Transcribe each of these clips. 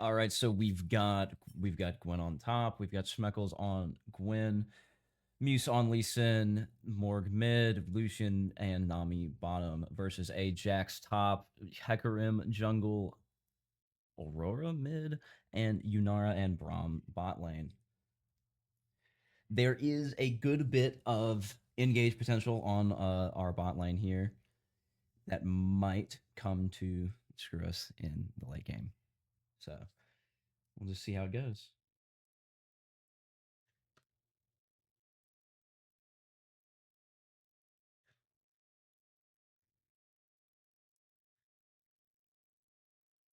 All right, so we've got Gwen on top. We've got Schmeckles on Gwen, Muse on Lee Sin, Morg mid, Lucian and Nami bottom versus Ajax top, Hecarim jungle, Aurora mid, and Yunara and Braum bot lane. There is a good bit of engage potential on our bot lane here that might come to screw us in the late game. So we'll just see how it goes.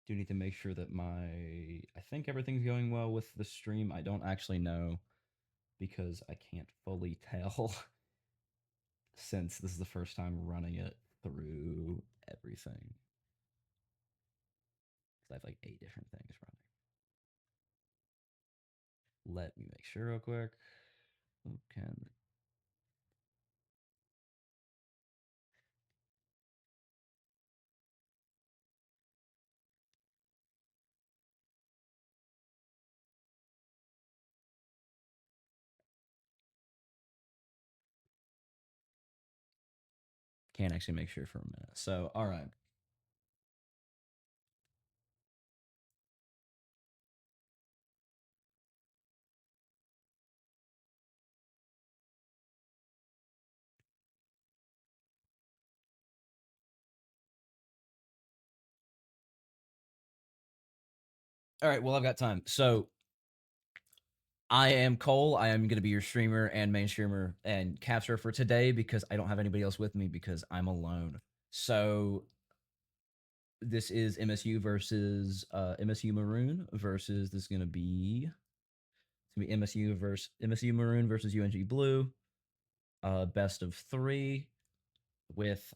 Do need to make sure that I think everything's going well with the stream. I don't actually know because I can't fully tell since this is the first time running it through everything. I have like 8 different things running. Let me make sure real quick. Okay. Can't actually make sure for a minute. So, all right. All right. Well, I've got time. So, I am Cole. I am going to be your streamer and main streamer and capture for today because I don't have anybody else with me because I'm alone. So, this is MSU versus MSU Maroon versus this is going to be MSU versus MSU Maroon versus UNG Blue. Best of 3 with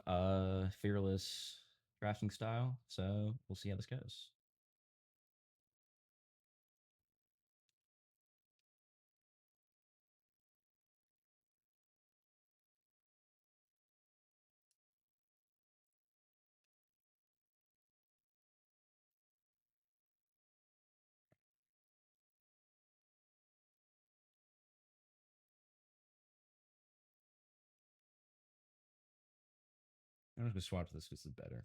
fearless drafting style. So we'll see how this goes. I'm just gonna swap this because it's better.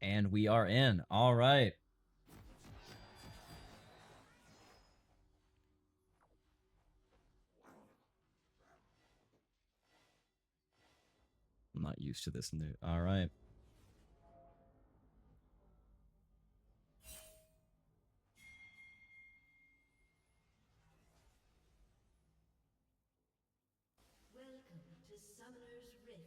And we are in. All right. I'm not used to this new. All right. Welcome to Summoner's Rift.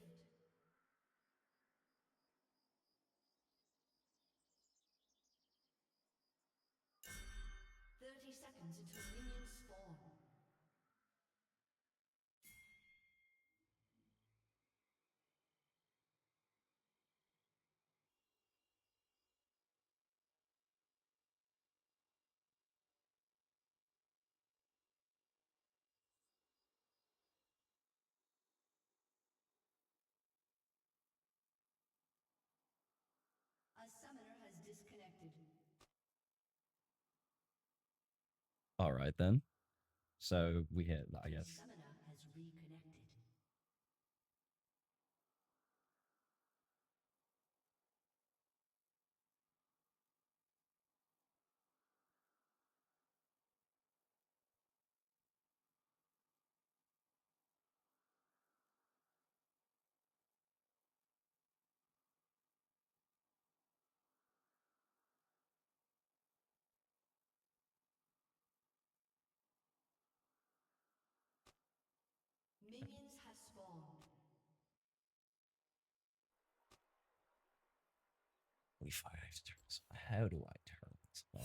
30 seconds until minions spawn. A summoner has disconnected. All right then. So we hit, I A guess. summoner has reconnected. 5 turns. How do I turn this on?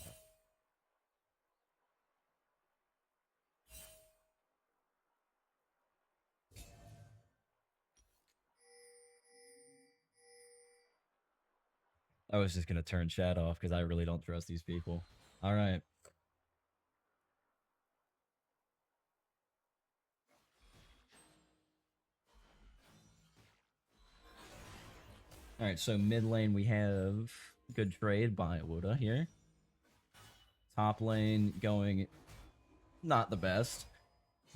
I was just gonna turn chat off because I really don't trust these people. All right. All right, so mid lane we have good trade by Woda here. Top lane going not the best.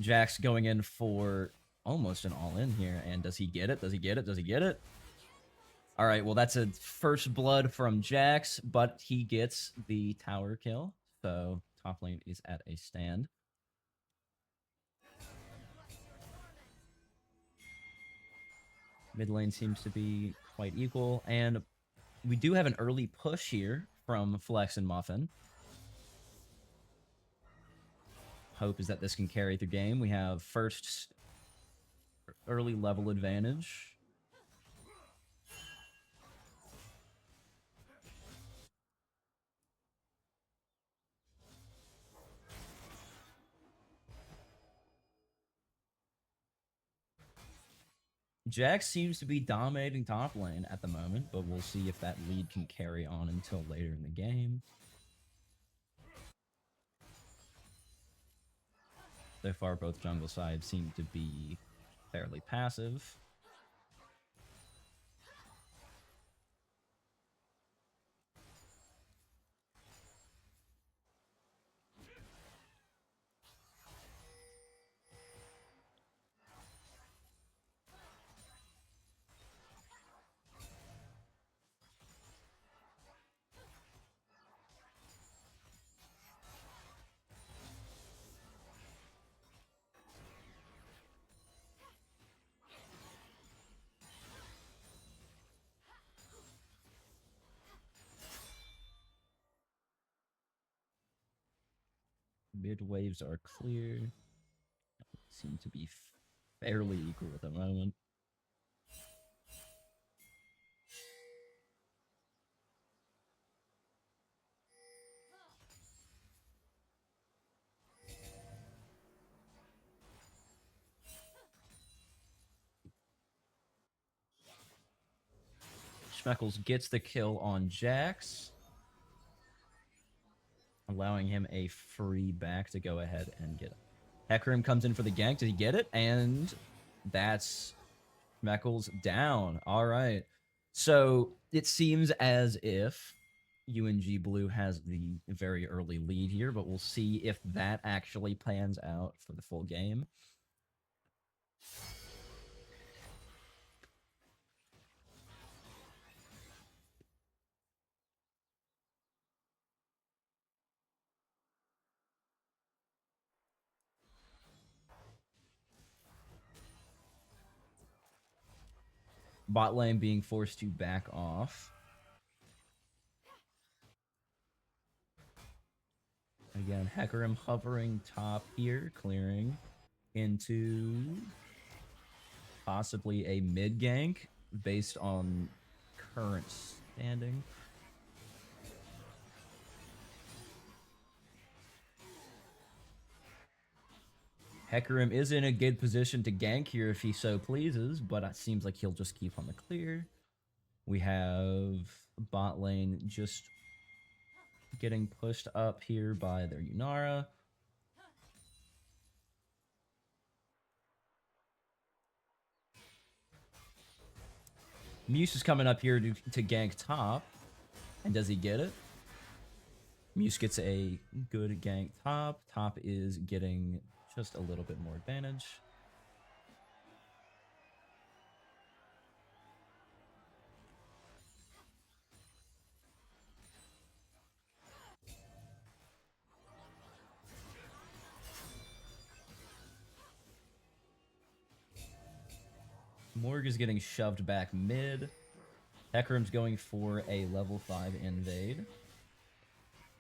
Jax going in for almost an all-in here, and does he get it? Does he get it? Does he get it? All right, well, that's a first blood from Jax, but he gets the tower kill, so top lane is at a stand. Mid lane seems to be quite equal, and we do have an early push here from Flex and Muffin. Hope is that this can carry through game. We have first early level advantage. Jax seems to be dominating top lane at the moment, but we'll see if that lead can carry on until later in the game. So far, both jungle sides seem to be fairly passive. Mid waves are clear. Seem to be fairly equal at the moment. Schmeckles gets the kill on Jax, allowing him a free back to go ahead and get it. Hecarim comes in for the gank. Did he get it? And that's Schmeckles down. All right. So it seems as if UNG Blue has the very early lead here, but we'll see if that actually pans out for the full game. Bot lane being forced to back off. Again, Hecarim hovering top here, clearing into possibly a mid gank based on current standing. Hecarim is in a good position to gank here if he so pleases, but it seems like he'll just keep on the clear. We have bot lane just getting pushed up here by their Yunara. Muse is coming up here to gank top. And does he get it? Muse gets a good gank top. Top is getting just a little bit more advantage. Morg is getting shoved back mid. Hecarim's going for a level 5 invade.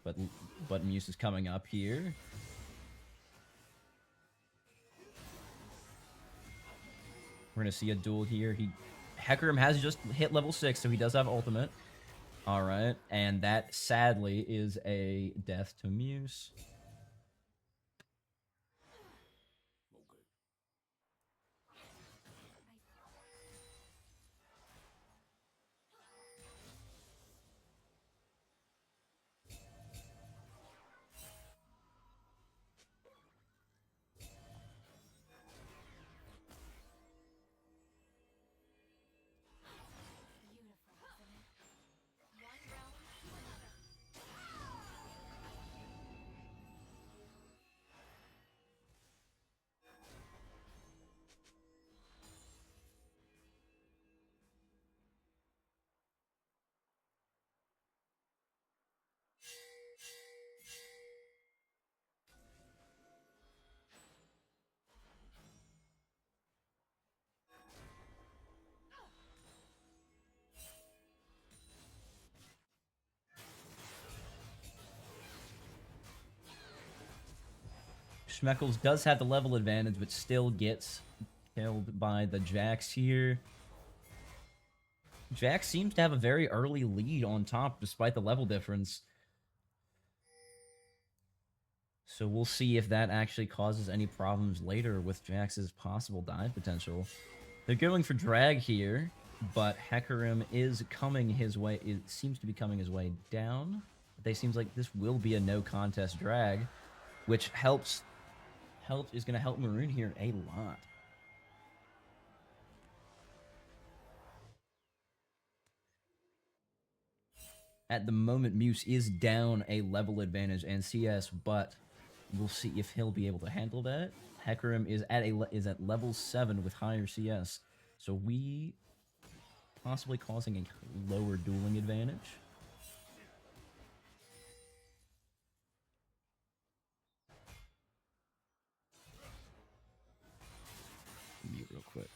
But Muse is coming up here. We're going to see a duel here. Hecarim has just hit level 6, so he does have ultimate. All right, and that sadly is a death to Muse. Schmeckles does have the level advantage, but still gets killed by the Jax here. Jax seems to have a very early lead on top despite the level difference. So we'll see if that actually causes any problems later with Jax's possible dive potential. They're going for drag here, but Hecarim is coming his way. It seems to be coming his way down. They seems like this will be a no contest drag, which is going to help Maroon here a lot. At the moment, Muse is down a level advantage and CS, but we'll see if he'll be able to handle that. Hecarim is at level 7 with higher CS, so we possibly causing a lower dueling advantage. Mute real quick.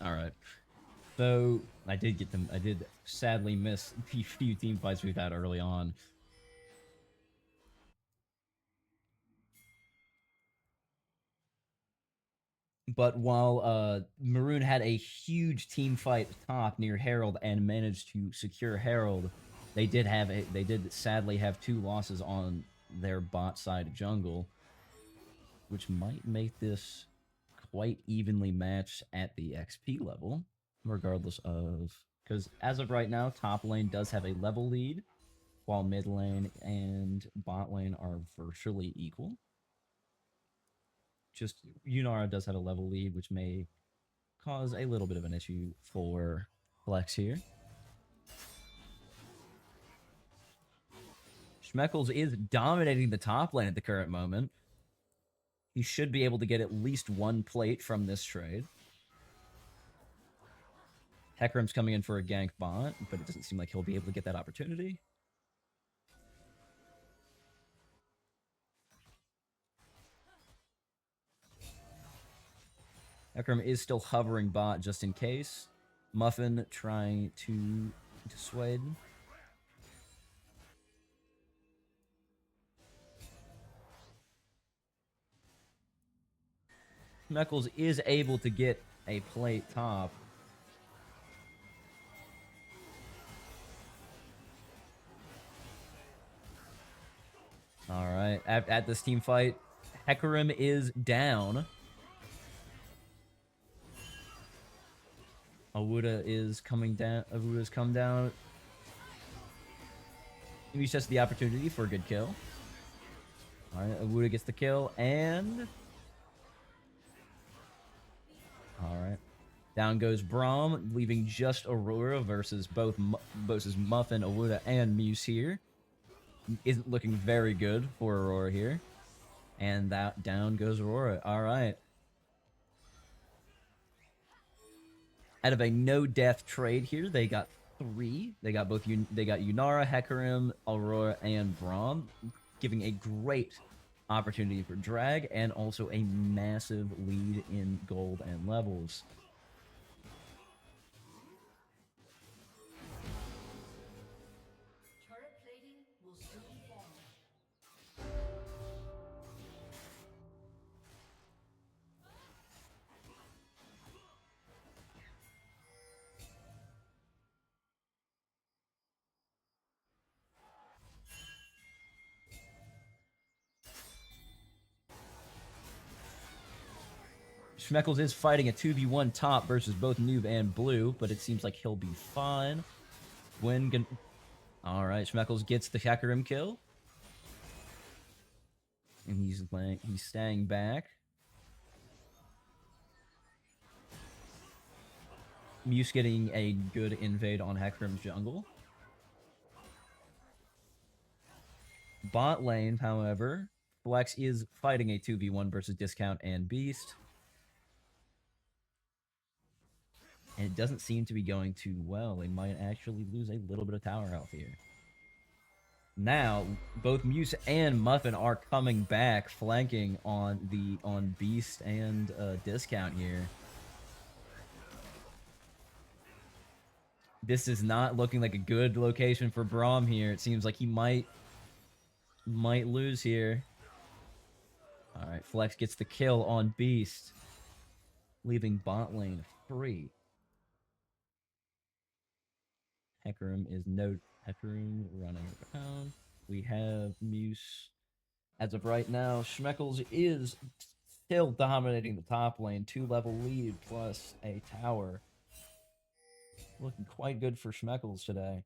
All right. So I did get them. I did sadly miss the few team fights we've had early on. But while Maroon had a huge team fight top near Herald and managed to secure Herald, they did sadly have 2 losses on their bot side jungle, which might make this quite evenly matched at the XP level, regardless of, because as of right now, top lane does have a level lead, while mid lane and bot lane are virtually equal. Just Unara does have a level lead, which may cause a little bit of an issue for Flex here. Schmeckles is dominating the top lane at the current moment. He should be able to get at least 1 plate from this trade. Hecarim's coming in for a gank bot, but it doesn't seem like he'll be able to get that opportunity. Hecarim is still hovering bot just in case. Muffin trying to dissuade. Schmeckles is able to get a plate top. All right, at this team fight, Hecarim is down. Awuda is coming down. Awuda's come down. He just the opportunity for a good kill. All right, Awuda gets the kill, and all right, down goes Braum, leaving just Aurora versus versus Muffin, Awuda, and Muse here. Isn't looking very good for Aurora here, and that down goes Aurora. All right. Out of a no-death trade here, they got 3. They got they got Unara, Hecarim, Aurora, and Braum, giving a great opportunity for drag and also a massive lead in gold and levels. Turret plating will soon fall. Schmeckles is fighting a 2v1 top versus both Noob and Blue, but it seems like he'll be fine. All right, Schmeckles gets the Hecarim kill. And he's staying back. Muse getting a good invade on Hecarim's jungle. Bot lane, however, Flex is fighting a 2v1 versus Discount and Beast. And it doesn't seem to be going too well. They might actually lose a little bit of tower health here. Now, both Muse and Muffin are coming back, flanking on Beast and Discount here. This is not looking like a good location for Braum here. It seems like he might lose here. All right, Flex gets the kill on Beast, leaving bot lane free. Hecarim running around. We have Muse. As of right now, Schmeckles is still dominating the top lane. 2-level lead plus a tower. Looking quite good for Schmeckles today.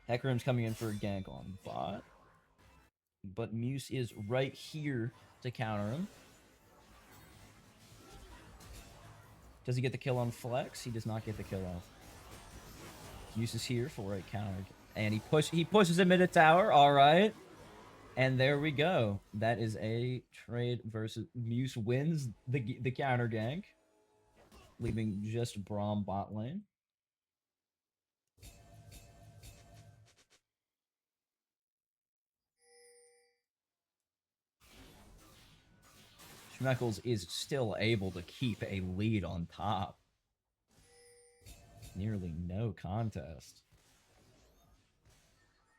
Hecarim's coming in for a gank on bot. But Muse is right here to counter him. Does he get the kill on Flex? He does not get the kill off. Muse is here for a counter. And he pushes him into tower. All right. And there we go. That is a trade versus Muse wins the counter gank, leaving just Braum bot lane. Schmeckles is still able to keep a lead on top. Nearly no contest.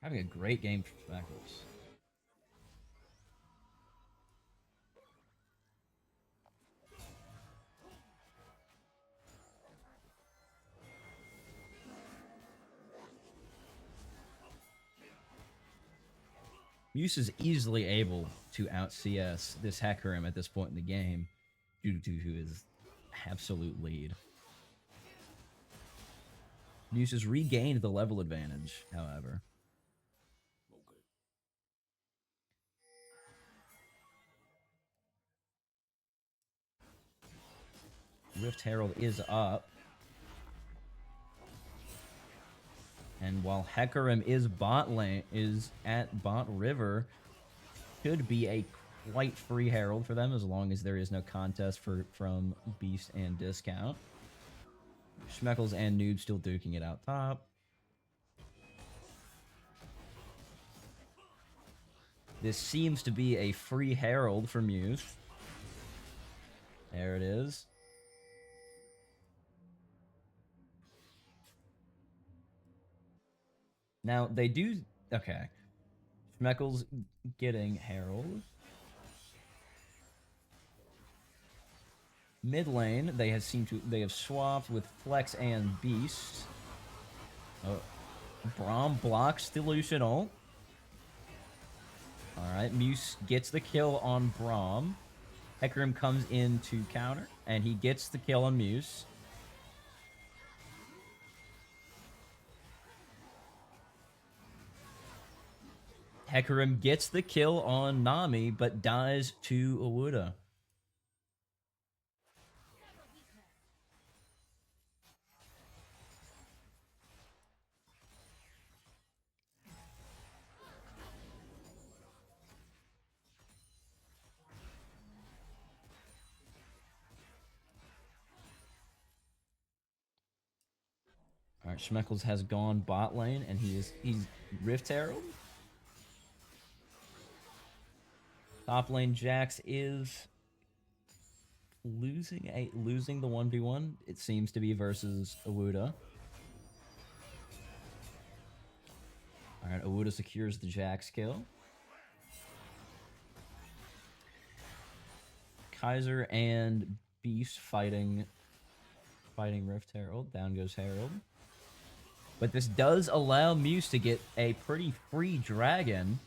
Having a great game for Schmeckles. Muse is easily able to out CS this Hecarim at this point in the game due to his absolute lead. Muse has regained the level advantage, however. Rift Herald is up. And while Hecarim is at bot river, could be a quite free Herald for them as long as there is no contest from Beast and Discount. Schmeckles and Noob still duking it out top. This seems to be a free Herald for Muse. There it is. Now, they do... Okay. Schmeckles getting Herald. Mid lane, they have swapped with Flex and Beast. Oh, Braum blocks Delusional. Alright, Muse gets the kill on Braum. Hecarim comes in to counter, and he gets the kill on Muse. Hecarim gets the kill on Nami, but dies to Awuda. Alright, Schmeckles has gone bot lane, and he's Rift Herald. Top lane Jax is losing the 1v1. It seems to be versus Awuda. Alright, Awuda secures the Jax kill. Kaiser and Beast fighting Rift Herald. Down goes Herald. But this does allow Muse to get a pretty free dragon.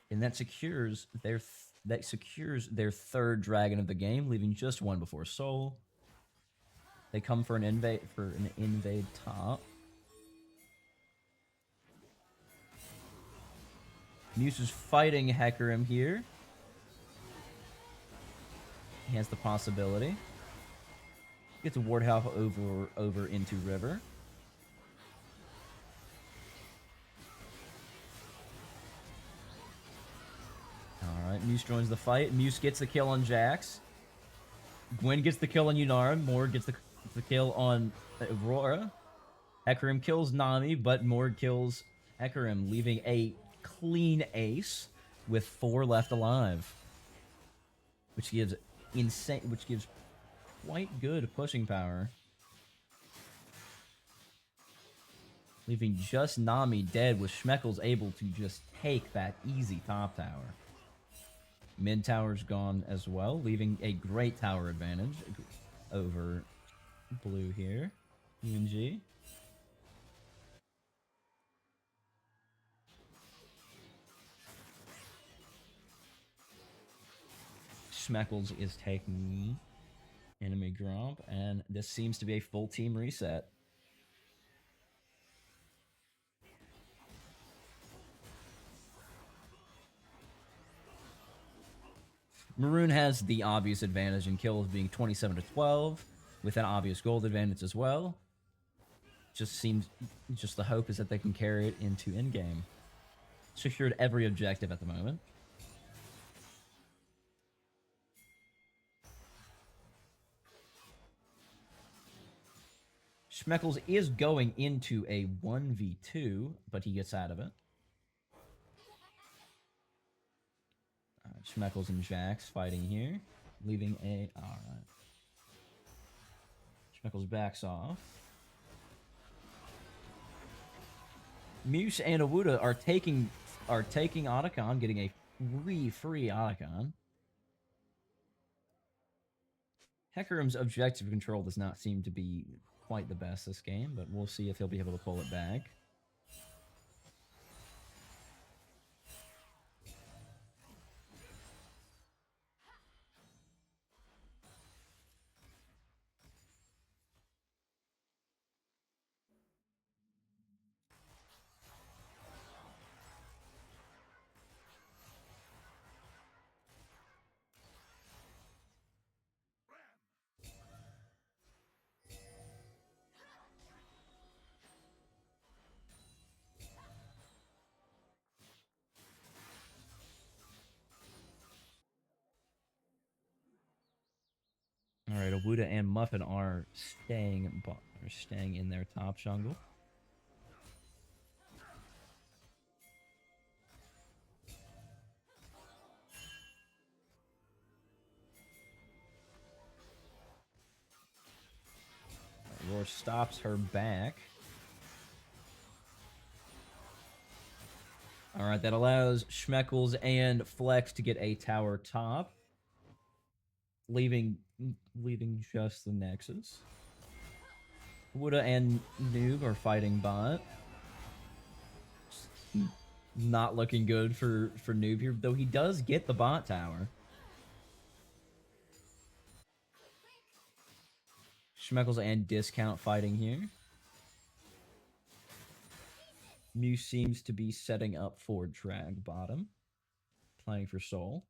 And that secures their third dragon of the game, leaving just one before Soul. They come for an invade top. Muse is fighting Hecarim here. He has the possibility. Gets a Wardhalf over into River. Alright, Muse joins the fight. Muse gets the kill on Jax. Gwen gets the kill on Yunara. Morg gets the kill on Aurora. Hecarim kills Nami, but Morg kills Hecarim, leaving a clean ace with 4 left alive. Which gives quite good pushing power. Leaving just Nami dead, with Schmeckles able to just take that easy top tower. Mid tower's gone as well, leaving a great tower advantage over blue here. UNG. Schmeckles is taking enemy Gromp, and this seems to be a full team reset. Maroon has the obvious advantage in kills, being 27 to 12, with an obvious gold advantage as well. Just the hope is that they can carry it into endgame. Secured every objective at the moment. Schmeckles is going into a 1v2, but he gets out of it. Schmeckles and Jax fighting here, leaving a... Alright. Schmeckles backs off. Muse and Awuda are taking Otacon, getting a free Otacon. Hecarim's objective control does not seem to be quite the best this game, but we'll see if he'll be able to pull it back. All right, Awuda and Muffin are staying in their top jungle. Roar stops her back. All right, that allows Schmeckles and Flex to get a tower top, leaving just the Nexus. Wuda and Noob are fighting bot. Not looking good for Noob here, though he does get the bot tower. Schmeckles and Discount fighting here. Mew seems to be setting up for drag bottom, playing for Soul.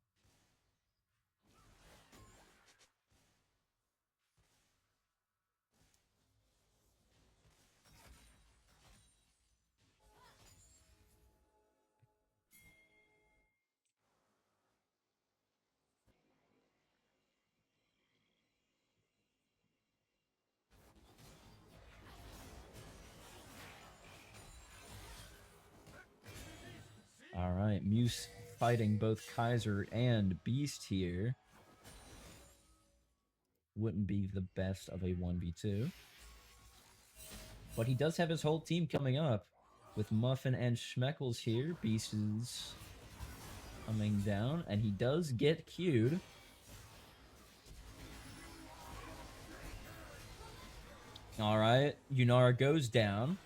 All right, Muse fighting both Kaiser and Beast here. Wouldn't be the best of a 1v2. But he does have his whole team coming up with Muffin and Schmeckles here. Beast is coming down, and he does get queued. All right, Yunara goes down.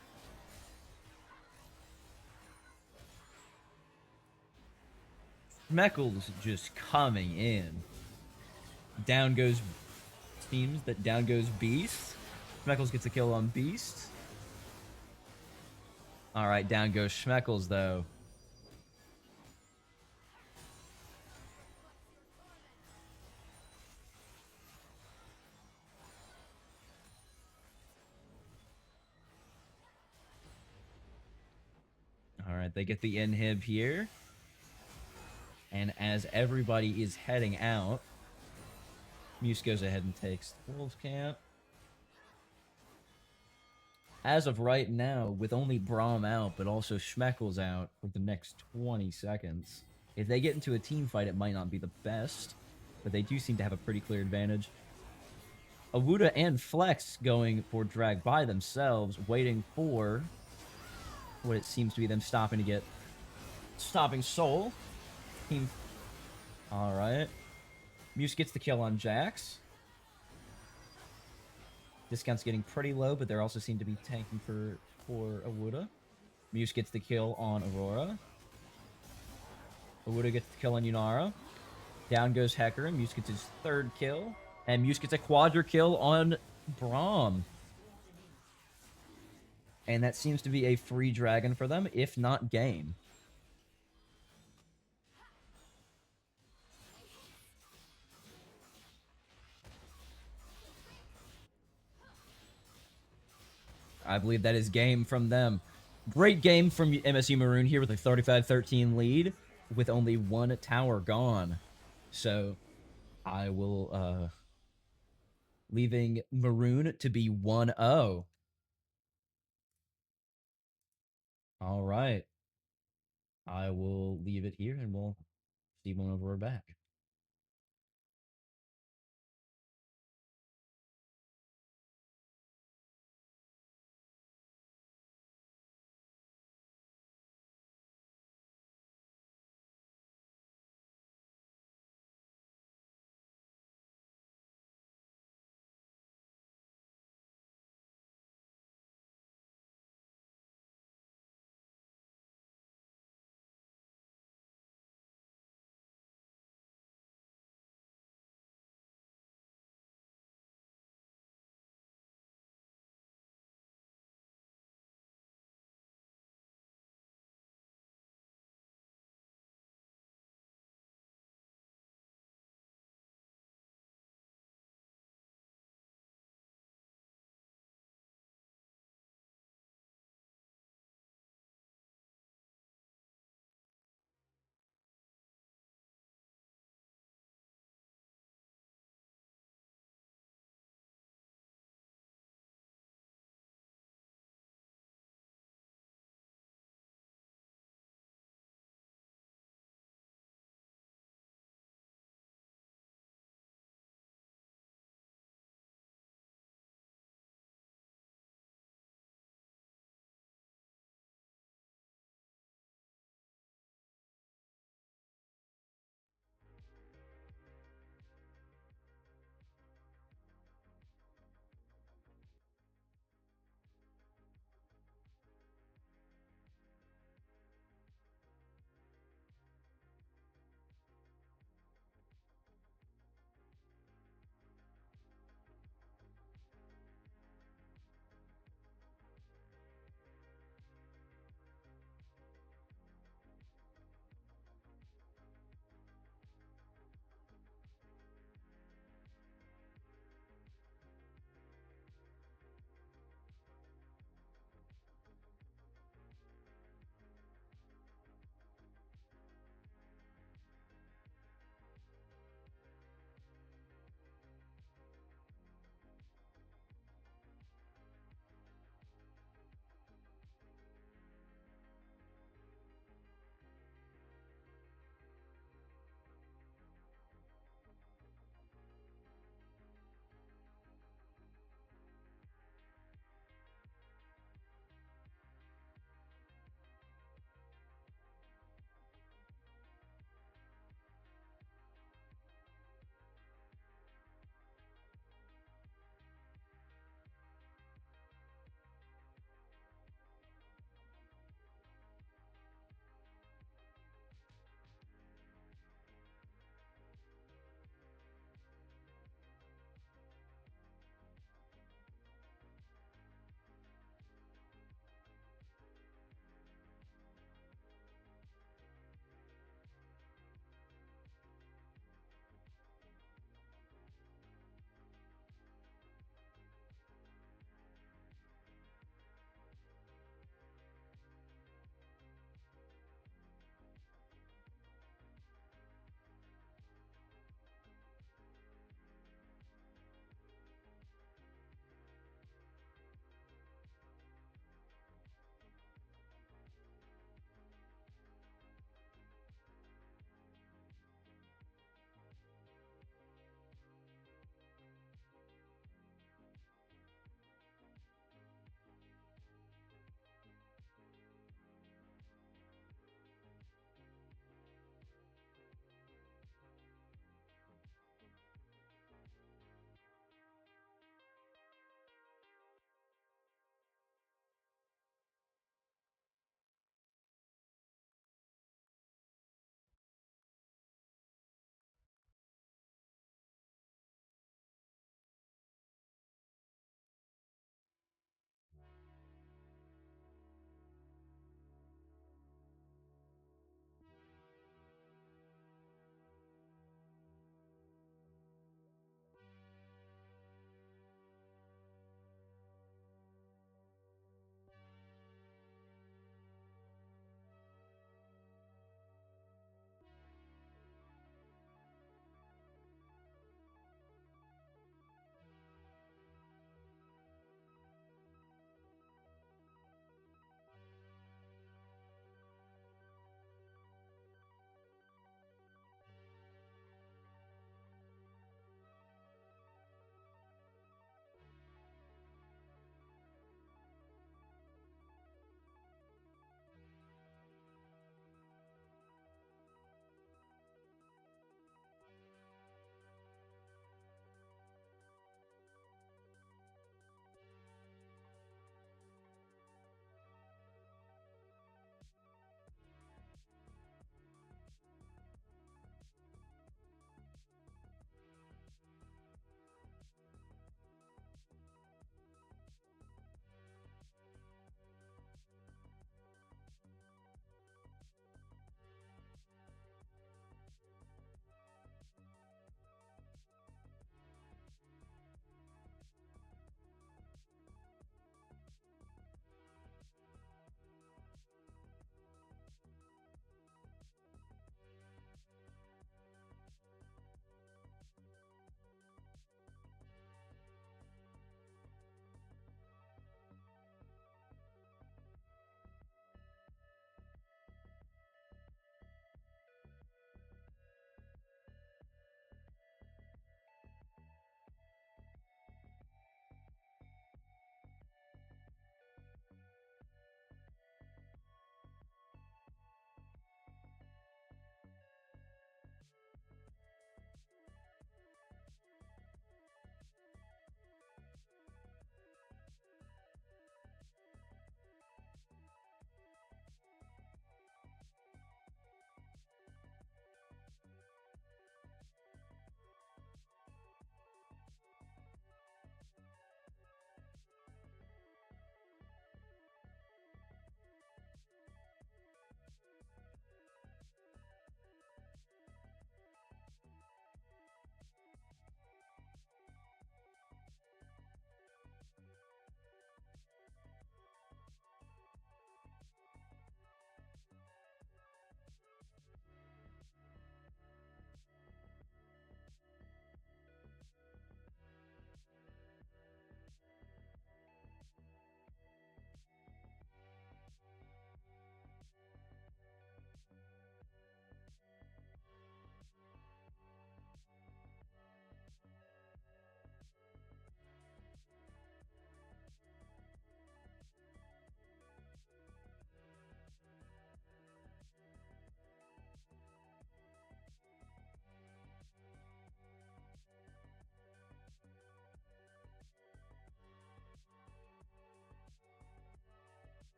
Schmeckles just coming in. Down goes... Seems that down goes Beast. Schmeckles gets a kill on Beast. All right, down goes Schmeckles, though. All right, they get the inhib here. And as everybody is heading out, Muse goes ahead and takes Wolf Camp. As of right now, with only Braum out, but also Schmeckles out for the next 20 seconds, if they get into a team fight, it might not be the best, but they do seem to have a pretty clear advantage. Awuda and Flex going for drag by themselves, waiting for what it seems to be them stopping Soul. Team. All right. Muse gets the kill on Jax. Discount's getting pretty low, but they also seem to be tanking for Awuda. Muse gets the kill on Aurora. Awuda gets the kill on Yunara. Down goes Hecker, and Muse gets his third kill. And Muse gets a quadra kill on Braum. And that seems to be a free dragon for them, if not game. I believe that is game from them. Great game from MSU Maroon here with a 35-13 lead with only one tower gone. So I will leaving Maroon to be 1-0. All right. I will leave it here and we'll see whenever we're back.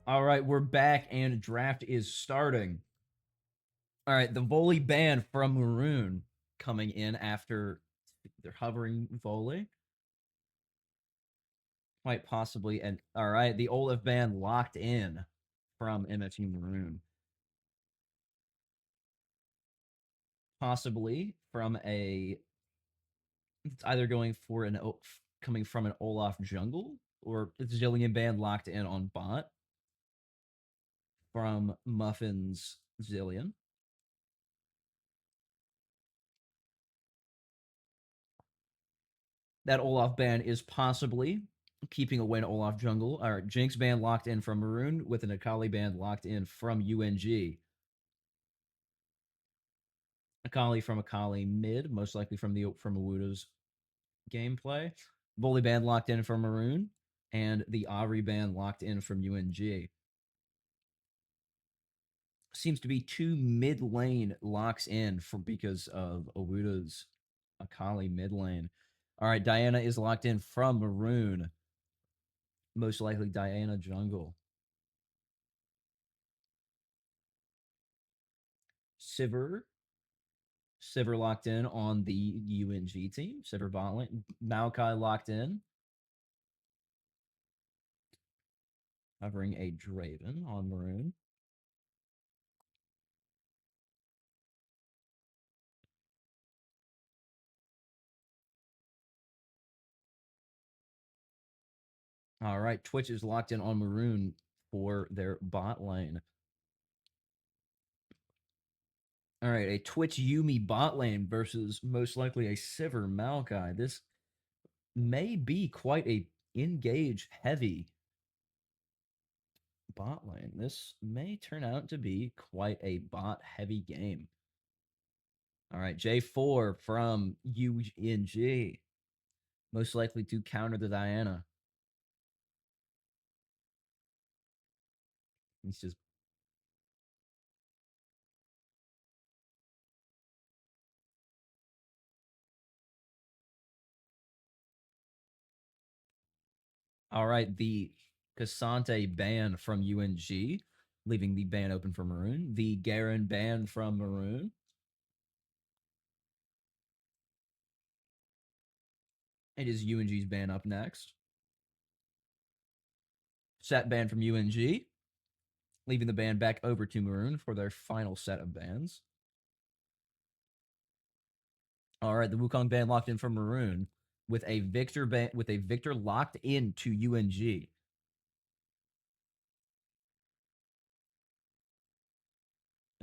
All right, we're back and draft is starting. All right, the volley band from Maroon coming in after their hovering volley. Quite possibly. And all right, the Olaf band locked in from MSU Maroon. Possibly from a, it's either going for an coming from an Olaf jungle or Zillion band locked in on bot from Muffin's Zillion. That Olaf band is possibly keeping away an Olaf jungle. All right, Jinx band locked in from Maroon with an Akali band locked in from UNG. Akali from Akali mid, most likely from Awuda's gameplay. Volley band locked in from Maroon, and the Ari band locked in from UNG. Seems to be two mid lane locks in for because of Awuda's Akali mid lane. All right, Diana is locked in from Maroon. Most likely Diana jungle. Sivir locked in on the UNG team. Sivir bot lane. Maokai locked in. Covering a Draven on Maroon. All right, Twitch is locked in on Maroon for their bot lane. All right, a Twitch Yumi bot lane versus most likely a Sivir Maokai. This may be quite a engage heavy bot lane. This may turn out to be quite a bot heavy game. All right, J4 from UNG. Most likely to counter the Diana. He's just all right. The Cassante ban from UNG, leaving the ban open for Maroon. The Garen ban from Maroon. It is UNG's ban up next. Set ban from UNG, leaving the ban back over to Maroon for their final set of bans. All right, the Wukong ban locked in from Maroon with a Victor ban with a Victor locked in to UNG.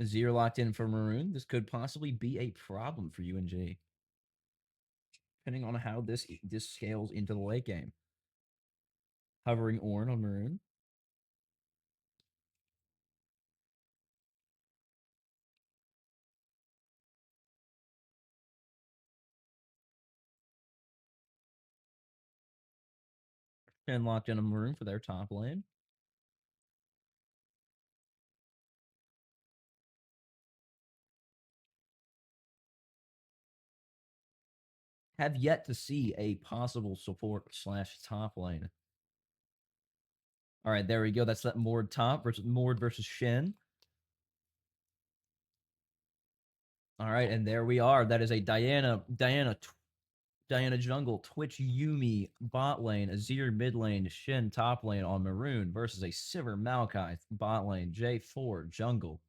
Azir locked in for Maroon. This could possibly be a problem for UNG, depending on how this scales into the late game. Hovering Ornn on Maroon. And locked in on Maroon for their top lane. Have yet to see a possible support / top lane. All right, there we go. That's that Mord top versus Mord versus Shin. All right, and there we are. That is a Diana jungle, Twitch Yumi bot lane, Azir mid lane, Shin top lane on Maroon versus a Sivir Maokai bot lane, J4 jungle,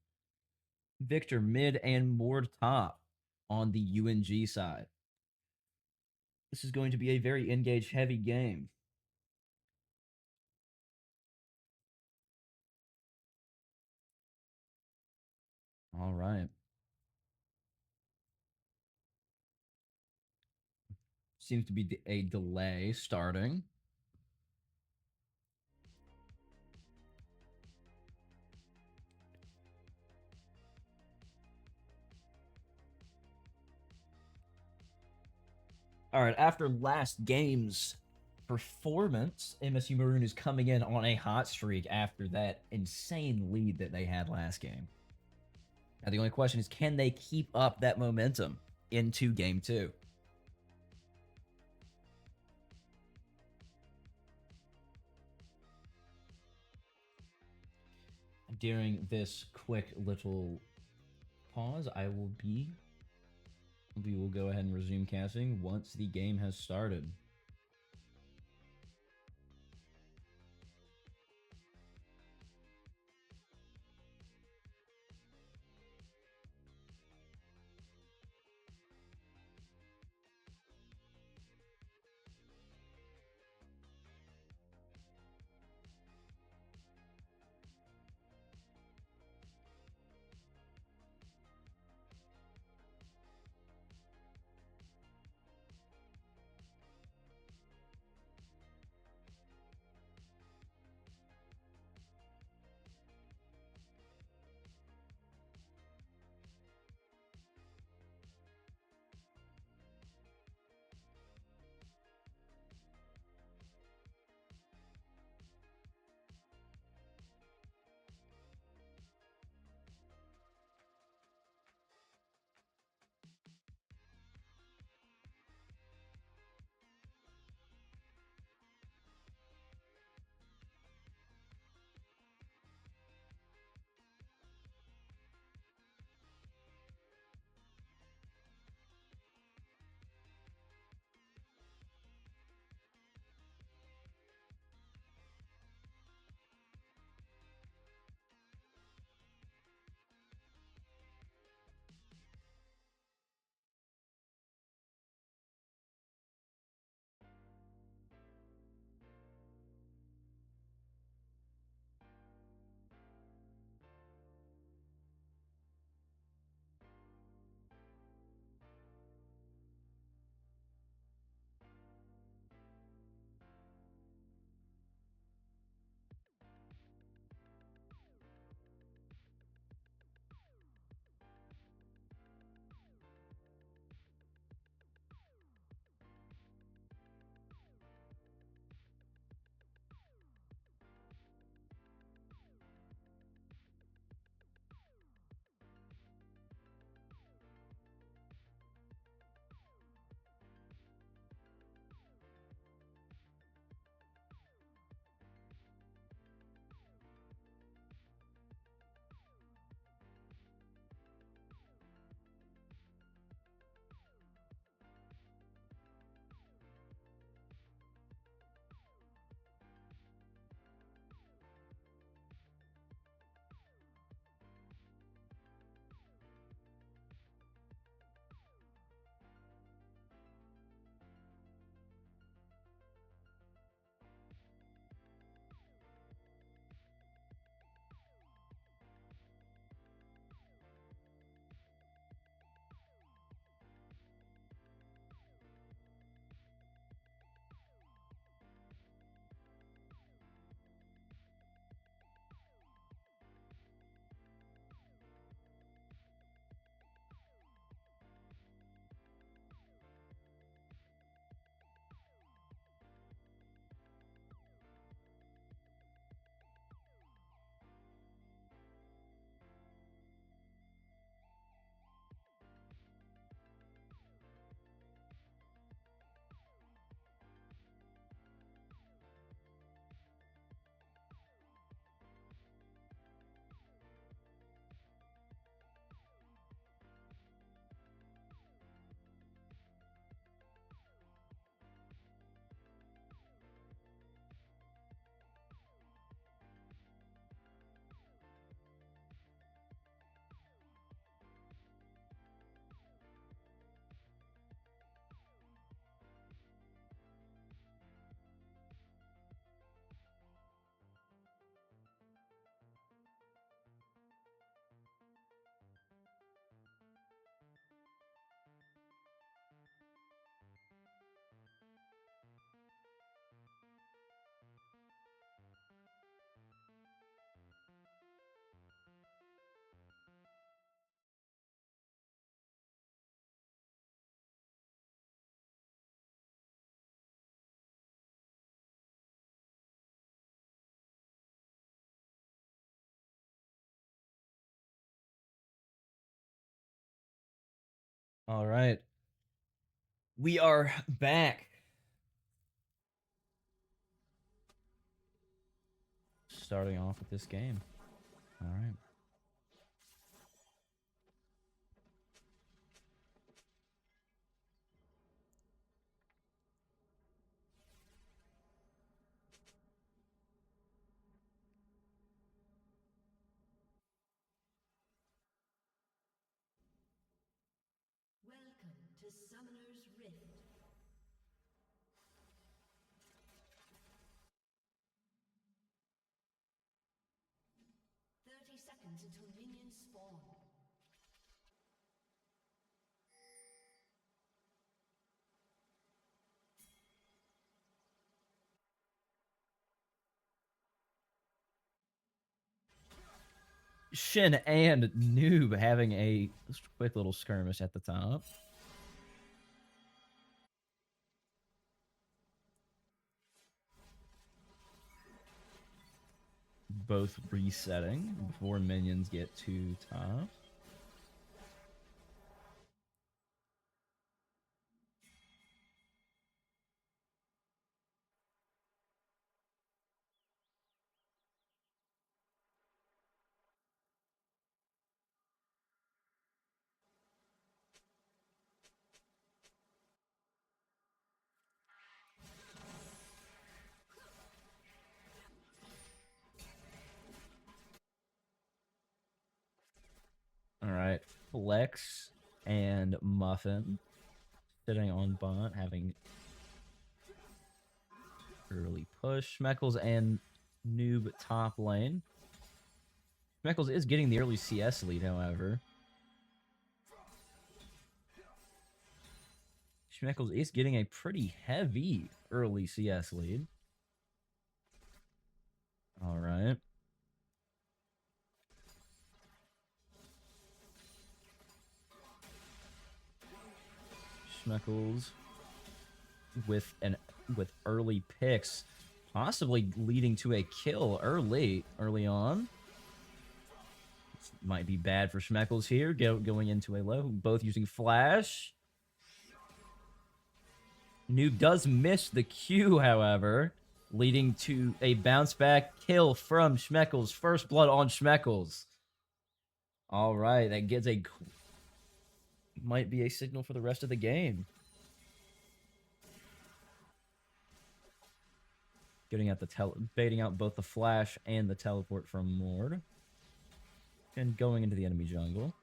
Victor mid and Mord top on the UNG side. This is going to be a very engage heavy game. All right. Seems to be a delay starting. All right, after last game's performance, MSU Maroon is coming in on a hot streak after that insane lead that they had last game. Now, the only question is, can they keep up that momentum into game 2? during this quick little pause, we will go ahead and resume casting once the game has started. All right. We are back. Starting off with this game. All right. Welcome to Summoner's Rift. Seconds until minions spawn. Shin and Noob having a quick little skirmish at the top. Both resetting before minions get to top. All right. Flex and Muffin sitting on bot, having early push. Schmeckles and Noob top lane. Schmeckles is getting the early CS lead, however. Schmeckles is getting a pretty heavy early CS lead. All right. Schmeckles with early picks, possibly leading to a kill early on. This might be bad for Schmeckles here, going into a low, both using flash. Noob does miss the Q, however, leading to a bounce back kill from Schmeckles. First blood on Schmeckles. All right, that gets a might be a signal for the rest of the game. Getting at the baiting out both the flash and the teleport from Mord. And going into the enemy jungle.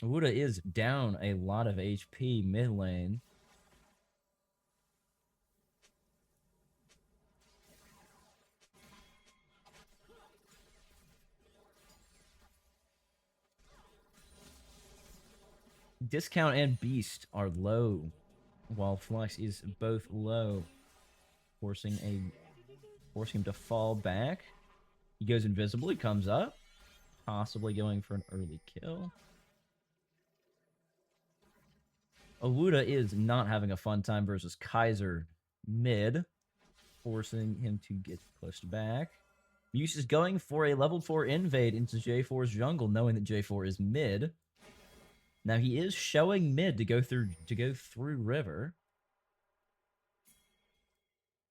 Wuda is down a lot of HP mid lane. Discount and Beast are low, while Flux is both low, forcing him to fall back. He goes invisible. He comes up, possibly going for an early kill. Awuda is not having a fun time versus Kaiser mid, forcing him to get pushed back. Muse is going for a level 4 invade into J4's jungle, knowing that J4 is mid. Now he is showing mid to go through river.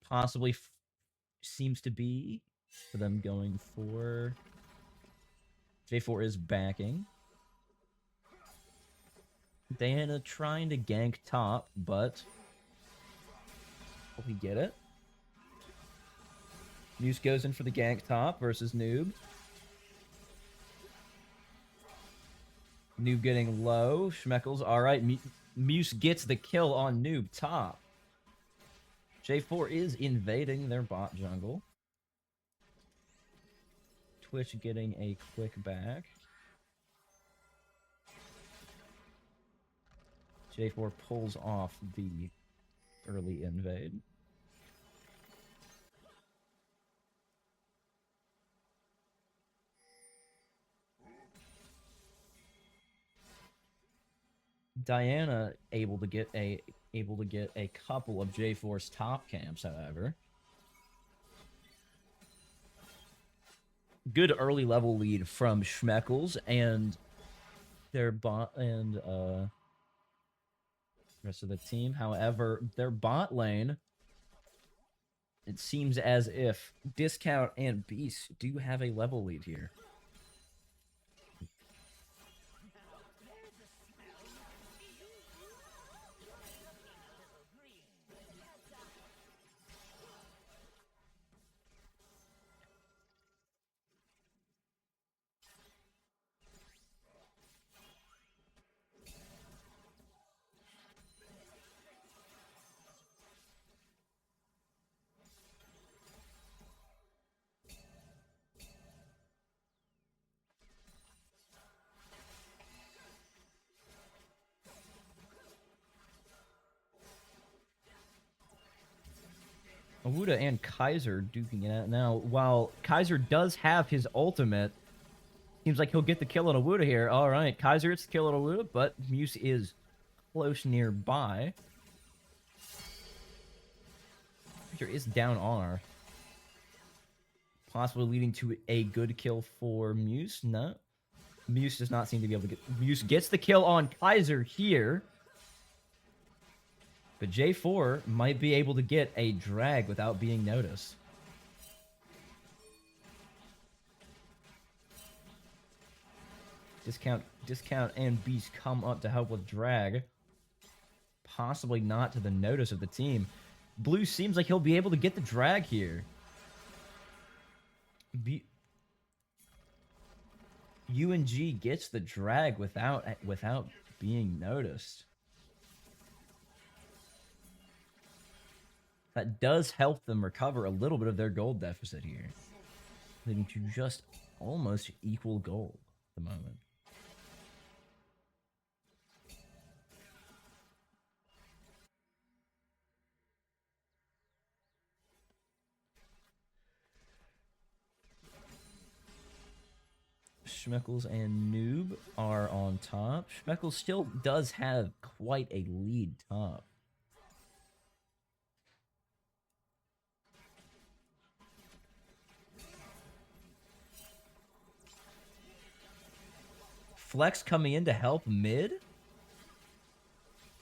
Possibly seems to be for them going for J4 is backing. Diana trying to gank top, but will he get it? Muse goes in for the gank top versus Noob. Noob getting low. Schmeckles, all right. Muse gets the kill on Noob top. J4 is invading their bot jungle. Twitch getting a quick back. J4 pulls off the early invade. Diana able to get a couple of J4's top camps, however. Good early level lead from Schmeckles and their bot and rest of the team. However, their bot lane It seems as if Discount and Beast do have a level lead here. Awuda and Kaiser duking it out now. While Kaiser does have his ultimate, seems like he'll get the kill on Awuda here. All right, Kaiser gets the kill on Awuda, but Muse is close nearby. Kaiser is down R. Possibly leading to a good kill for Muse. No. Muse does not seem to be able to get... Muse gets the kill on Kaiser here. But J4 might be able to get a drag without being noticed. Discount and Beast come up to help with drag. Possibly not to the notice of the team. Blue seems like he'll be able to get the drag here. UNG gets the drag without being noticed. That does help them recover a little bit of their gold deficit here, leading to just almost equal gold at the moment. Schmeckles and Noob are on top. Schmeckles still does have quite a lead top. Flex coming in to help mid.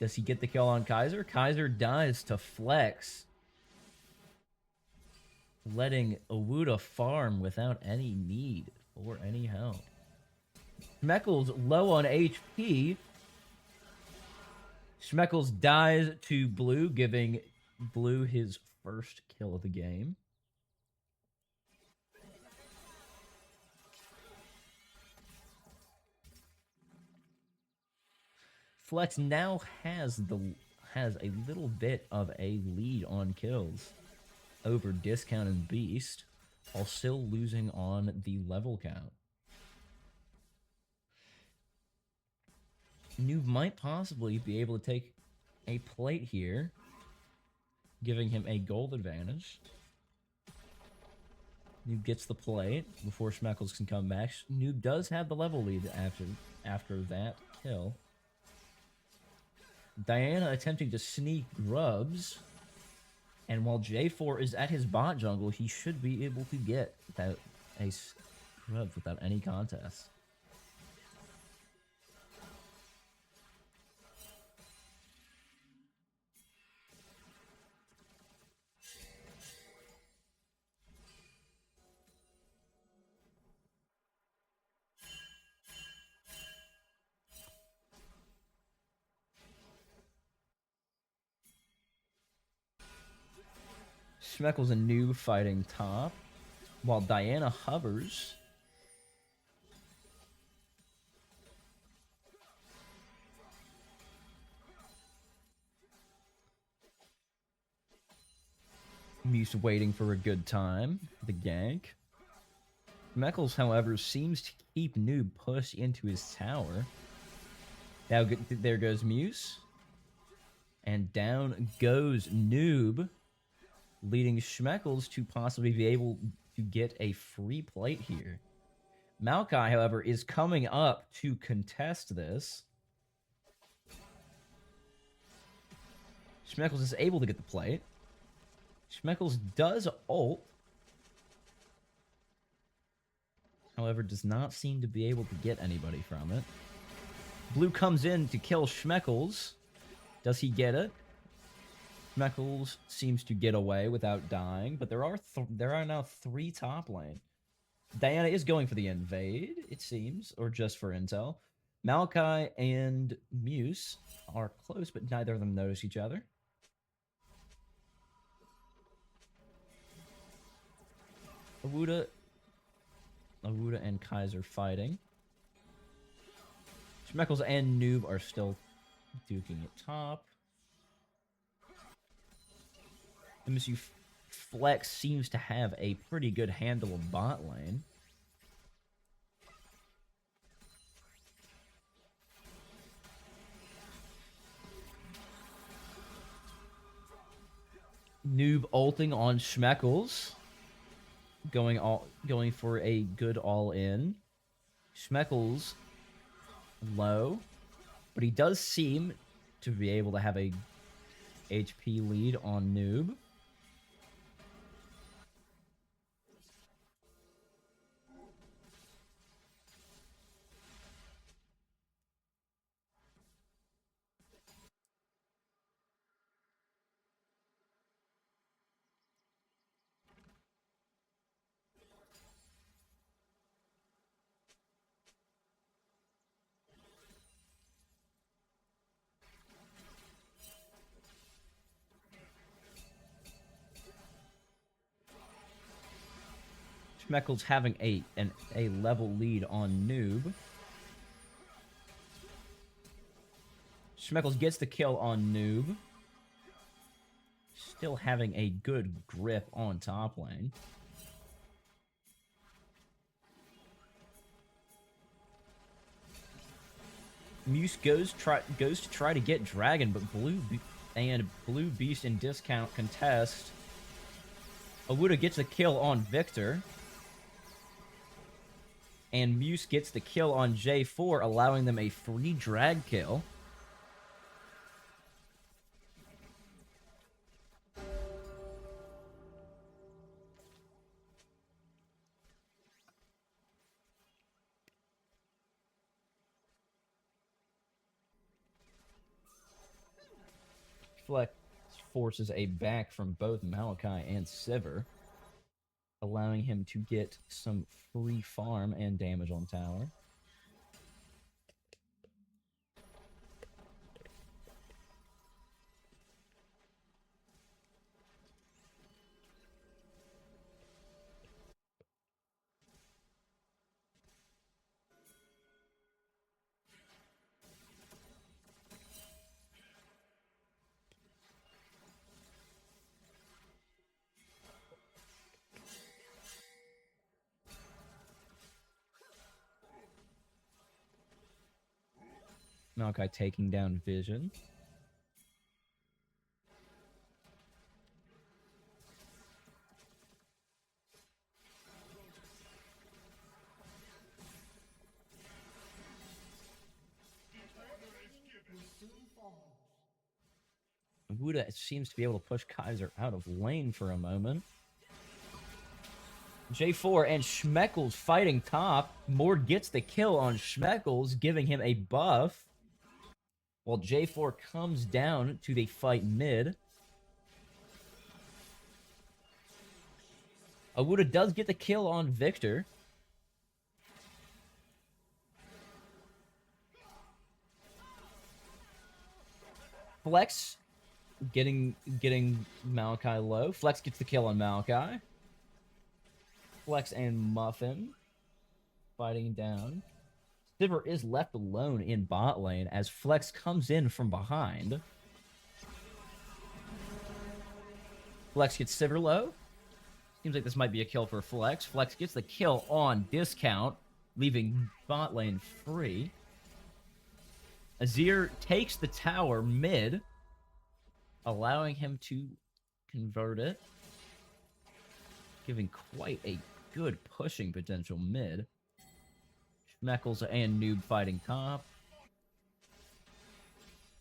Does he get the kill on Kaiser? Kaiser dies to Flex, letting Awuda farm without any need for any help. Schmeckles low on HP. Schmeckles dies to Blue, giving Blue his first kill of the game. Flex now has a little bit of a lead on kills over Discount and Beast, while still losing on the level count. Noob might possibly be able to take a plate here, giving him a gold advantage. Noob gets the plate before Schmeckles can come back. Noob does have the level lead after that kill. Diana attempting to sneak grubs. And while J4 is at his bot jungle, he should be able to get that a scrub without any contest. Schmeckles and Noob fighting top, while Diana hovers. Muse waiting for a good time. The gank. Schmeckles, however, seems to keep Noob pushed into his tower. Now there goes Muse. And down goes Noob, leading Schmeckles to possibly be able to get a free plate here. Maokai, however, is coming up to contest this. Schmeckles is able to get the plate. Schmeckles does ult. However, does not seem to be able to get anybody from it. Blue comes in to kill Schmeckles. Does he get it? Schmeckles seems to get away without dying, but there are now 3 top lane. Diana is going for the invade, it seems, or just for intel. Malachi and Muse are close, but neither of them notice each other. Awuda and Kaiser fighting. Schmeckles and Noob are still duking at top. MSU Flex seems to have a pretty good handle of bot lane. Noob ulting on Schmeckles. Going for a good all-in. Schmeckles low, but he does seem to be able to have a HP lead on Noob. Schmeckles having a level lead on Noob. Schmeckles gets the kill on Noob. Still having a good grip on top lane. Muse goes to try to get Dragon, but Blue Beast and Discount contest. Awuda gets a kill on Victor. And Muse gets the kill on J4, allowing them a free drag kill. Flex forces a back from both Malachi and Sivir, allowing him to get some free farm and damage on tower. Malachi taking down Vision. Wuda seems to be able to push Kaiser out of lane for a moment. J4 and Schmeckles fighting top. Mord gets the kill on Schmeckles, giving him a buff. While J4 comes down to the fight mid. Awuda does get the kill on Victor. Flex getting Malachi low. Flex gets the kill on Malachi. Flex and Muffin fighting down. Sivir is left alone in bot lane as Flex comes in from behind. Flex gets Sivir low. Seems like this might be a kill for Flex. Flex gets the kill on Discount, leaving bot lane free. Azir takes the tower mid, allowing him to convert it, giving quite a good pushing potential mid. Schmeckles and Noob fighting top.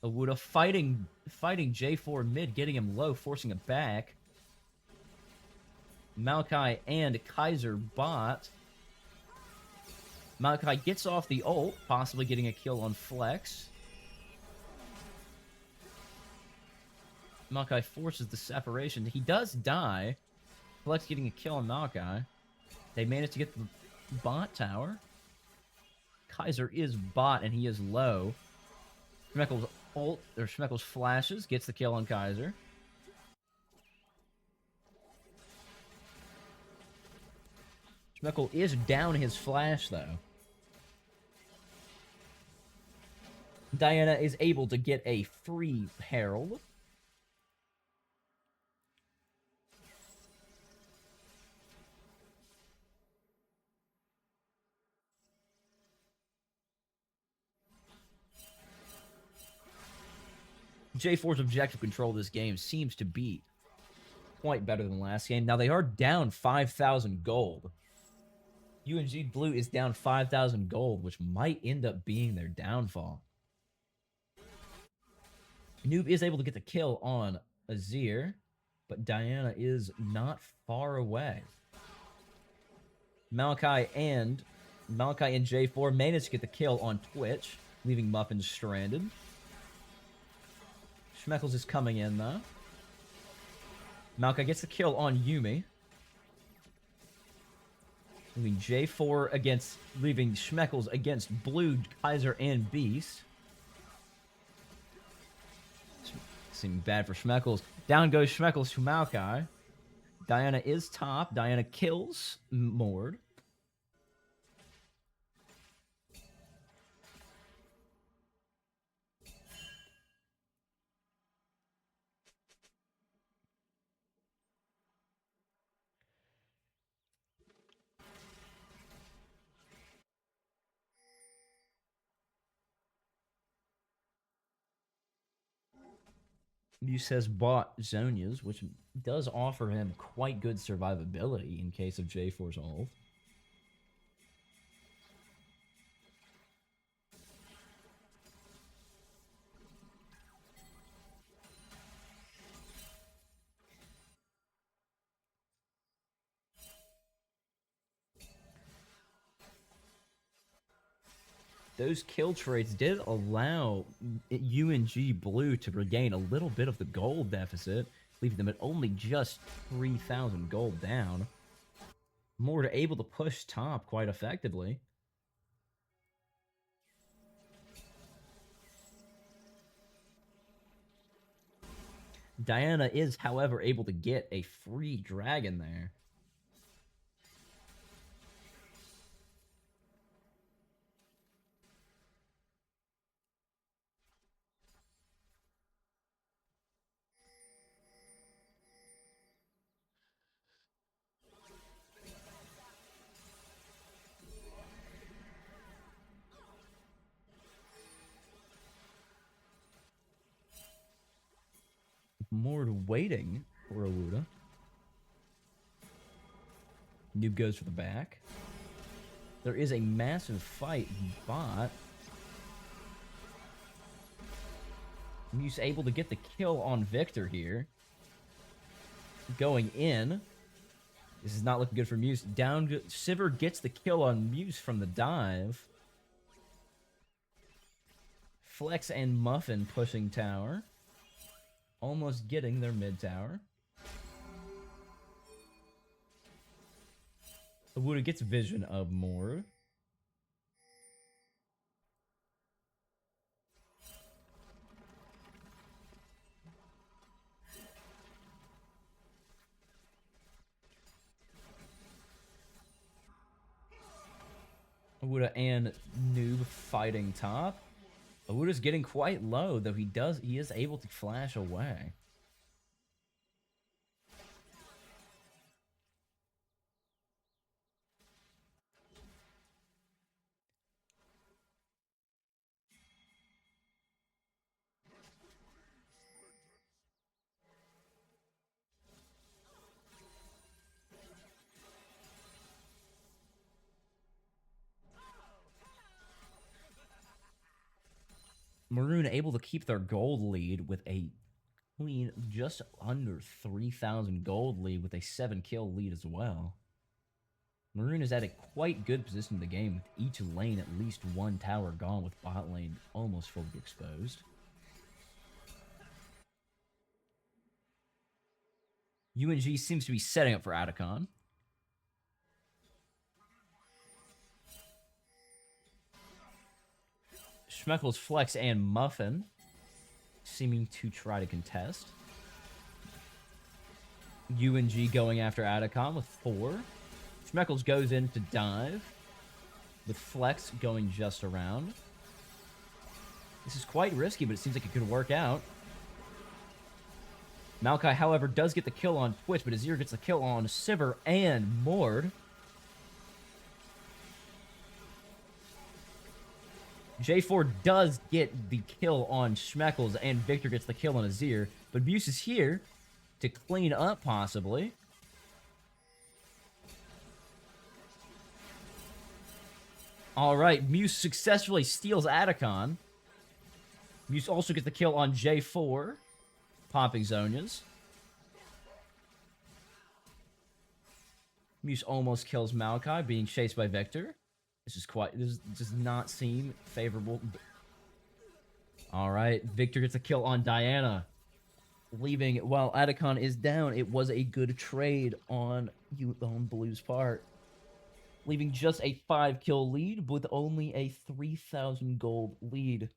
Awuda fighting J4 mid, getting him low, forcing it back. Malachi and Kaiser bot. Malachi gets off the ult, possibly getting a kill on Flex. Maokai forces the separation. He does die. Flex getting a kill on Maokai. They managed to get the bot tower. Kaiser is bot and he is low. Schmeckel's ult, or Schmeckel's flashes, gets the kill on Kaiser. Schmeckel is down his flash, though. Diana is able to get a free Herald. J4's objective control of this game seems to be quite better than last game. Now, they are down 5,000 gold. UNG Blue is down 5,000 gold, which might end up being their downfall. Noob is able to get the kill on Azir, but Diana is not far away. Maokai and J4 managed to get the kill on Twitch, leaving Muffin stranded. Schmeckles is coming in, though. Maokai gets the kill on Yuumi. Leaving J4 against... leaving Schmeckles against Blue, Kaiser, and Beast. Seeming bad for Schmeckles. Down goes Schmeckles to Maokai. Diana is top. Diana kills Mord. Muse has bought Zonia's, which does offer him quite good survivability in case of J4's ult. Those kill traits did allow UNG Blue to regain a little bit of the gold deficit, leaving them at only just 3,000 gold down. Mord able to push top quite effectively. Diana is, however, able to get a free dragon there. Mord waiting for Awuda. Noob goes for the back. There is a massive fight bot. Muse able to get the kill on Victor here. Going in. This is not looking good for Muse. Down, Sivir gets the kill on Muse from the dive. Flex and Muffin pushing tower. Almost getting their mid tower. Awuda gets vision of Mord. Awuda and Noob fighting top. Awuda's getting quite low, though he is able to flash away. Maroon able to keep their gold lead with a clean, just under 3,000 gold lead with a 7-kill lead as well. Maroon is at a quite good position in the game with each lane at least one tower gone, with bot lane almost fully exposed. UNG seems to be setting up for Atacon. Schmeckles, Flex, and Muffin seeming to try to contest. UNG going after Atacon with 4. Schmeckles goes in to dive, with Flex going just around. This is quite risky, but it seems like it could work out. Maokai, however, does get the kill on Twitch, but Azir gets the kill on Sivir and Mord. J4 does get the kill on Schmeckles, and Victor gets the kill on Azir. But Muse is here to clean up, possibly. Alright, Muse successfully steals Atacon. Muse also gets the kill on J4, popping Zonias. Muse almost kills Maokai, being chased by Victor. This does not seem favorable. Alright, Victor gets a kill on Diana. Leaving, while Atacon is down, it was a good trade on Blue's part. Leaving just a 5-kill lead with only a 3,000 gold lead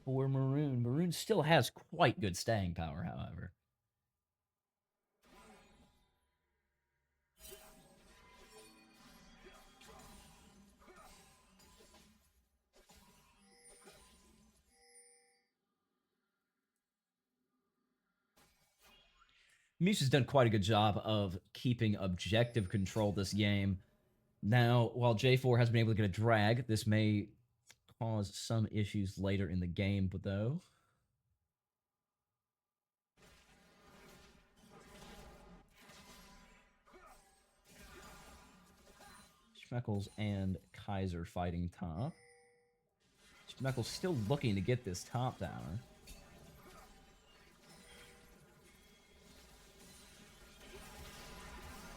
for Maroon. Maroon still has quite good staying power, however. Muse has done quite a good job of keeping objective control this game. Now, while J4 has been able to get a drag, this may cause some issues later in the game, but though. Schmeckles and Kaiser fighting top. Schmeckles still looking to get this top tower.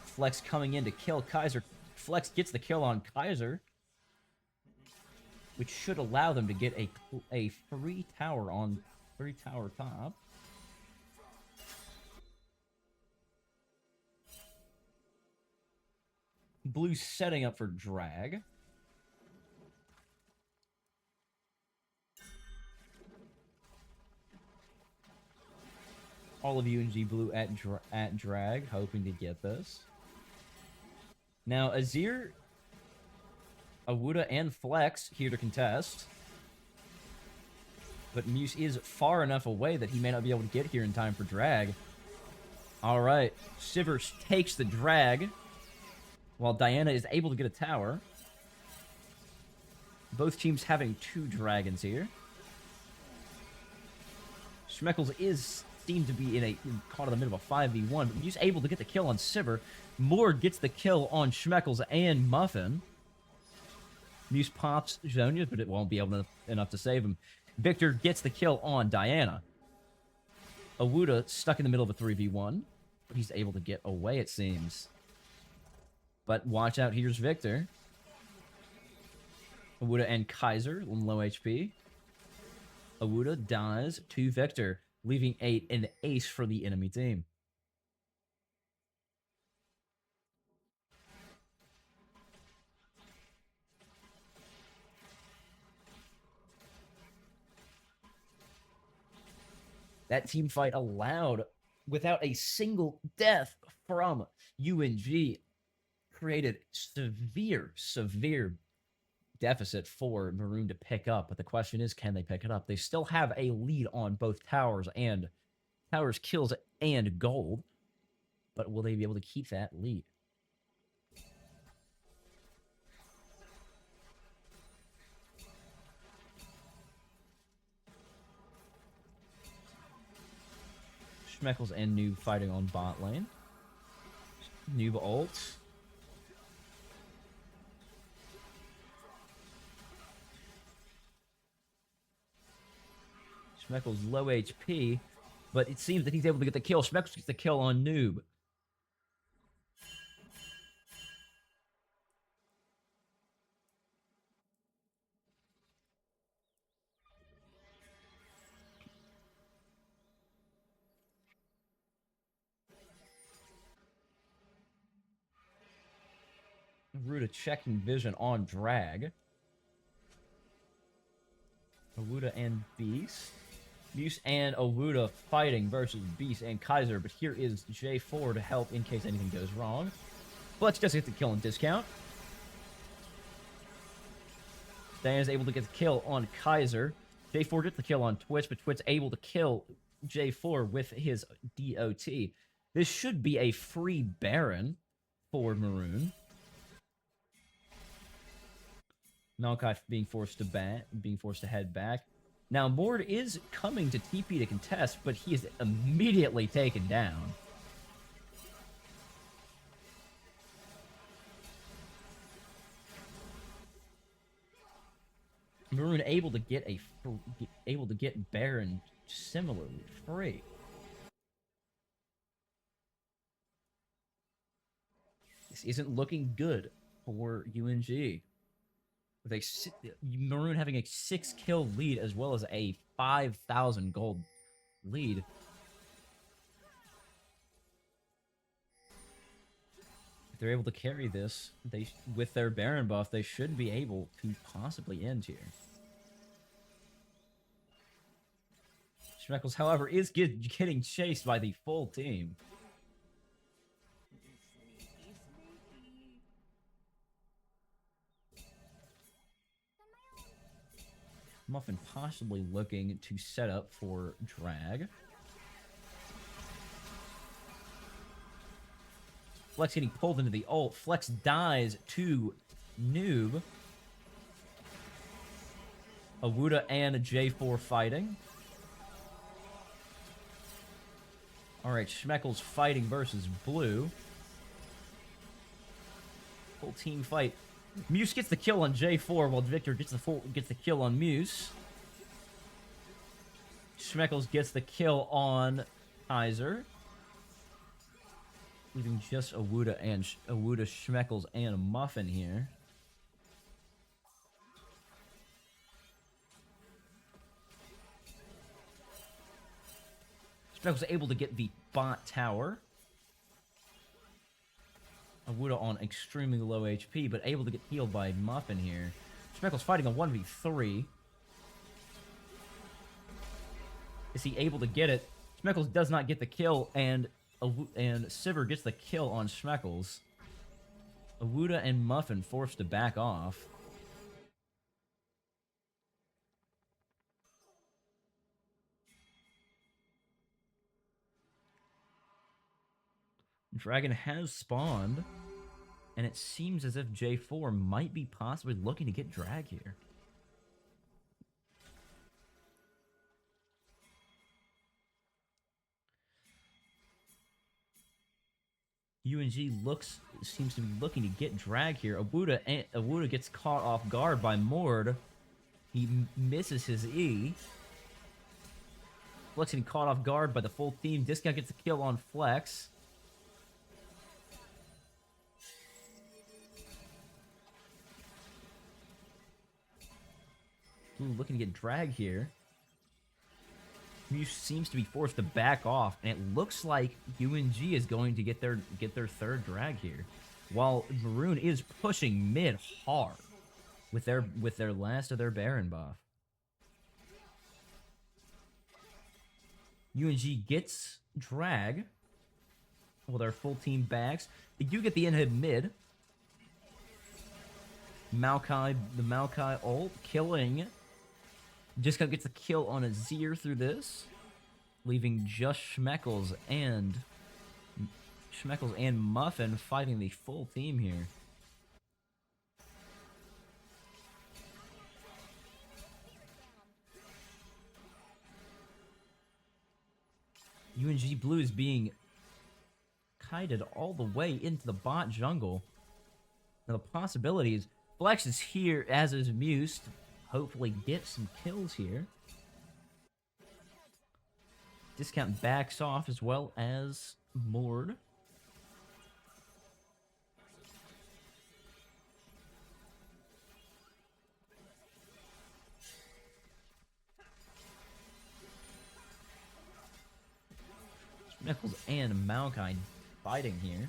Flex coming in to kill Kaiser. Flex gets the kill on Kaiser, which should allow them to get a free tower top. Blue setting up for drag. All of UNG Blue at drag, hoping to get this. Now, Azir, Awuda, and Flex here to contest. But Muse is far enough away that he may not be able to get here in time for drag. Alright, Sivir takes the drag, while Diana is able to get a tower. Both teams having 2 dragons here. Schmeckles seemed to be caught in the middle of a 5v1, but he's able to get the kill on Sivir. Mord gets the kill on Schmeckles and Muffin. Muse pops Zhonya, but it won't be enough to save him. Victor gets the kill on Diana. Awuda stuck in the middle of a 3v1, but he's able to get away, it seems. But watch out, here's Victor. Awuda and Kaiser on low HP. Awuda dies to Victor, leaving an ace for the enemy team. That team fight allowed, without a single death from UNG, created severe deficit for Maroon to pick up. But the question is, can they pick it up? They still have a lead on both towers kills and gold. But will they be able to keep that lead? Schmeckles and Noob fighting on bot lane. Noob ult. Schmeckles low HP, but it seems that he's able to get the kill. Schmeckles gets the kill on Noob. Ruda checking vision on Drag. Awuda and Beast. Muse and Awuda fighting versus Beast and Kaiser, but here is J4 to help in case anything goes wrong. Fletch does get the kill on discount. Diana is able to get the kill on Kaiser. J4 gets the kill on Twitch, but Twitch able to kill J4 with his DOT. This should be a free Baron for Maroon. Malachi being forced to head back. Now, Mord is coming to TP to contest, but he is immediately taken down. Maroon able to get Baron similarly free. This isn't looking good for UNG. With Maroon having a 6-kill lead as well as a 5,000 gold lead. If they're able to carry this, with their Baron buff, they should be able to possibly end here. Schmeckles, however, is getting chased by the full team. Muffin possibly looking to set up for Drag. Flex getting pulled into the ult. Flex dies to Noob. Awuda and J4 fighting. Alright, Schmeckles fighting versus Blue. Full team fight. Muse gets the kill on J4 while Victor gets the kill on Muse. Schmeckles gets the kill on Kaiser. Leaving just Awuda, Schmeckles, and Muffin here. Schmeckles able to get the bot tower. Awuda on extremely low HP, but able to get healed by Muffin here. Schmeckles fighting a 1v3. Is he able to get it? Schmeckles does not get the kill, and Sivir gets the kill on Schmeckles. Awuda and Muffin forced to back off. Dragon has spawned, and it seems as if J4 might be possibly looking to get Drag here. UNG seems to be looking to get Drag here. Awuda gets caught off guard by Mord. He misses his E. Flex getting caught off guard by the full team. Discount gets the kill on Flex. Ooh, looking to get Drag here. Muse seems to be forced to back off, and it looks like UNG is going to get their third Drag here, while Maroon is pushing mid hard with their last of their Baron buff. UNG gets Drag. Well, their full team backs. They do get the inhib mid. The Maokai ult killing. Discount gets the kill on Azir through this, leaving just Schmeckles and Muffin fighting the full team here. UNG Blue is being kited all the way into the bot jungle. Now the possibilities, Flex is here, as is Muse. Hopefully get some kills here. Discount backs off as well as Mord. Schmeckles and Maokai fighting here.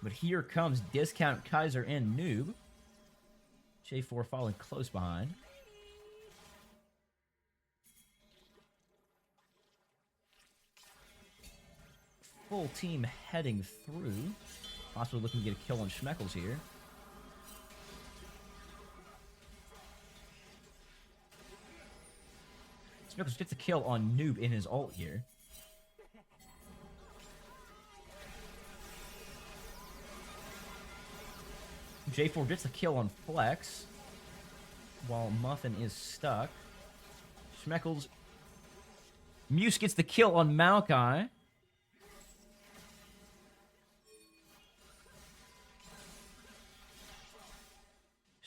But here comes Discount, Kaiser, and Noob. J4 following close behind. Full team heading through. Possibly looking to get a kill on Schmeckles here. Schmeckles gets a kill on Noob in his ult here. J4 gets a kill on Flex, while Muffin is stuck. Schmeckles. Muse gets the kill on Maokai.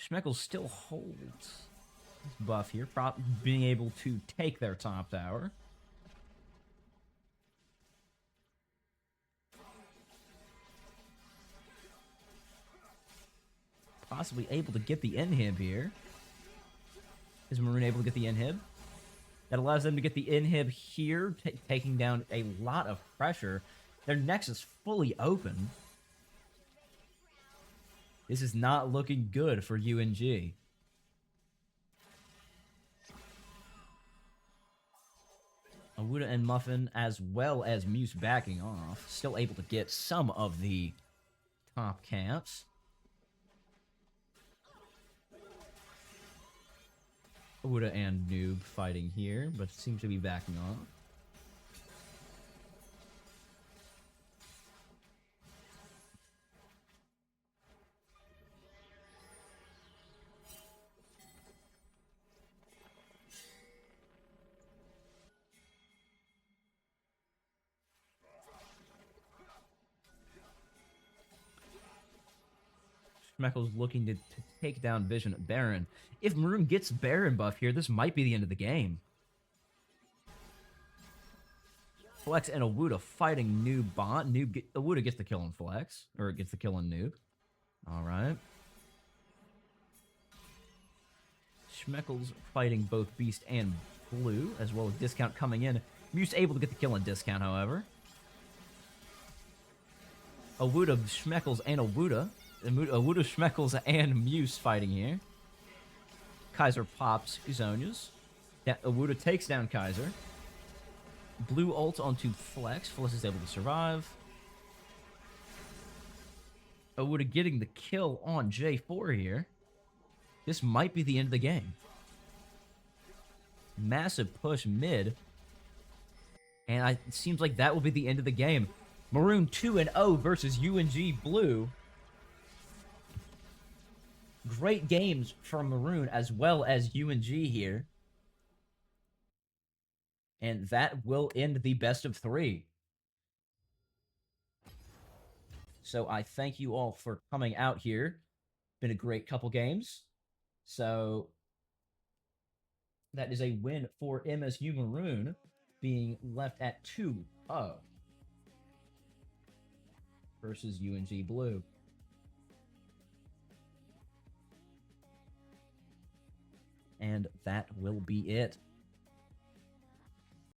Schmeckles still holds his buff here, being able to take their top tower. Possibly able to get the inhib here. Is Maroon able to get the inhib? That allows them to get the inhib here, taking down a lot of pressure. Their Nexus fully open. This is not looking good for UNG. Awuda and Muffin, as well as Muse backing off, still able to get some of the top camps. Awuda and Noob fighting here, but seems to be backing off. Schmeckles looking to take down Vision at Baron. If Maroon gets Baron buff here, this might be the end of the game. Flex and Awuda fighting Noob bot. Awuda gets the kill on Flex, or gets the kill on Noob. All right. Schmeckles fighting both Beast and Blue, as well as Discount coming in. Muse able to get the kill on Discount, however. Awuda, Schmeckles, and Awuda, Schmeckles, and Muse fighting here. Kaiser pops Zonias. Awuda takes down Kaiser. Blue ult onto Flex. Flex is able to survive. Awuda getting the kill on J4 here. This might be the end of the game. Massive push mid. And it seems like that will be the end of the game. Maroon 2-0 versus UNG Blue. Great games from Maroon as well as UNG here. And that will end the best of 3. So I thank you all for coming out here. Been a great couple games. So that is a win for MSU Maroon, being left at 2-0 versus UNG Blue. And that will be it.